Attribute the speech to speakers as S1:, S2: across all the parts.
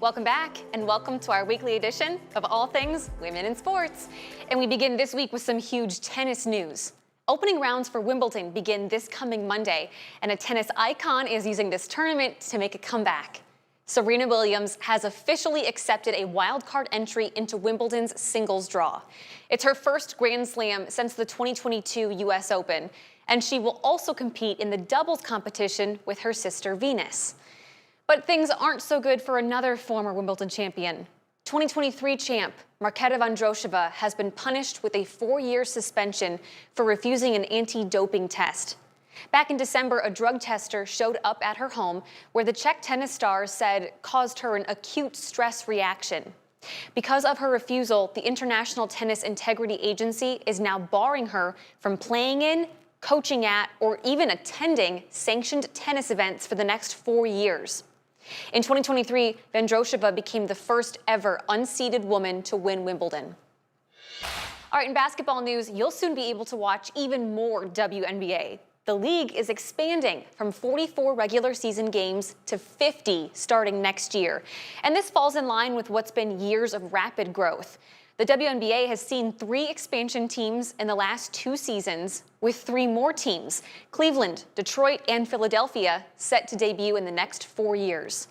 S1: Welcome back and welcome to our weekly edition of All Things Women in Sports. And we begin this week with some huge tennis news. Opening rounds for Wimbledon begin this coming Monday, and a tennis icon is using this tournament to make a comeback. Serena Williams has officially accepted a wildcard entry into Wimbledon's singles draw. It's her first Grand Slam since the 2022 U.S. Open, and she will also compete in the doubles competition with her sister Venus. But things aren't so good for another former Wimbledon champion. 2023 champ Marketa Vondrousova has been punished with a 4-year suspension for refusing an anti-doping test. Back in December, a drug tester showed up at her home where the Czech tennis star said caused her an acute stress reaction. Because of her refusal, the International Tennis Integrity Agency is now barring her from playing in, coaching at, or even attending sanctioned tennis events for the next 4 years. In 2023, Vondrousova became the first ever unseeded woman to win Wimbledon. All right, in basketball news, you'll soon be able to watch even more WNBA. The league is expanding from 44 regular season games to 50 starting next year. And this falls in line with what's been years of rapid growth. The WNBA has seen 3 expansion teams in the last 2 seasons, with 3 more teams, Cleveland, Detroit, and Philadelphia, set to debut in the next 4 years.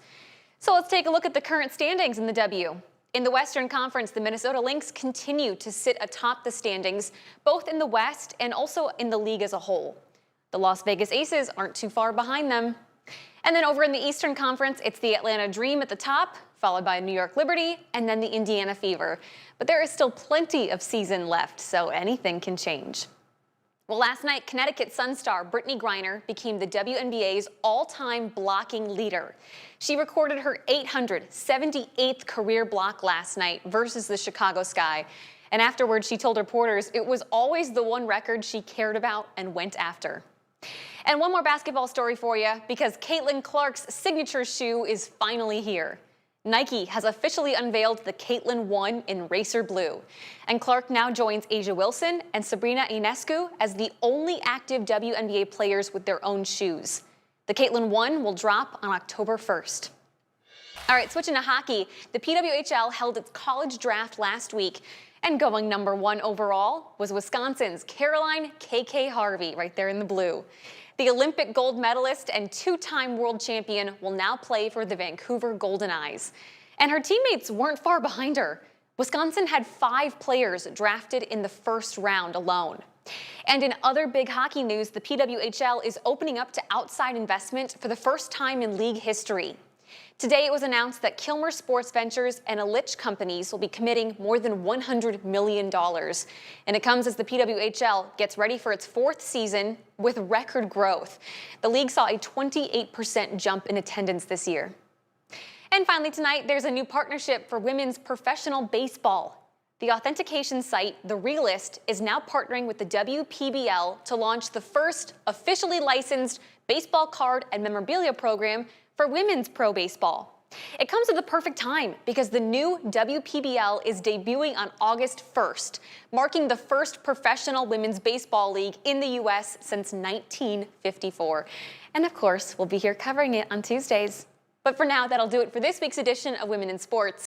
S1: So let's take a look at the current standings in the W. In the Western Conference, the Minnesota Lynx continue to sit atop the standings, both in the West and also in the league as a whole. The Las Vegas Aces aren't too far behind them. And then over in the Eastern Conference, it's the Atlanta Dream at the top, followed by New York Liberty, and then the Indiana Fever. But there is still plenty of season left, so anything can change. Well, last night, Connecticut Sun star Brittany Griner became the WNBA's all-time blocking leader. She recorded her 878th career block last night versus the Chicago Sky. And afterwards, she told reporters it was always the one record she cared about and went after. And one more basketball story for you, because Caitlin Clark's signature shoe is finally here. Nike has officially unveiled the Caitlin 1 in Racer Blue. And Clark now joins A'ja Wilson and Sabrina Ionescu as the only active WNBA players with their own shoes. The Caitlin 1 will drop on October 1st. All right, switching to hockey, the PWHL held its college draft last week, and going number 1 overall was Wisconsin's Caroline KK Harvey, right there in the blue. The Olympic gold medalist and 2-time world champion will now play for the Vancouver Golden Eyes. And her teammates weren't far behind her. Wisconsin had 5 players drafted in the first round alone. And in other big hockey news, the PWHL is opening up to outside investment for the first time in league history. Today, it was announced that Kilmer Sports Ventures and Ilitch companies will be committing more than $100 million. And it comes as the PWHL gets ready for its 4th season with record growth. The league saw a 28% jump in attendance this year. And finally tonight, there's a new partnership for women's professional baseball. The authentication site, The Realist, is now partnering with the WPBL to launch the first officially licensed baseball card and memorabilia program for women's pro baseball. It comes at the perfect time because the new WPBL is debuting on August 1st, marking the first professional women's baseball league in the U.S. since 1954. And of course, we'll be here covering it on Tuesdays. But for now, that'll do it for this week's edition of Women in Sports.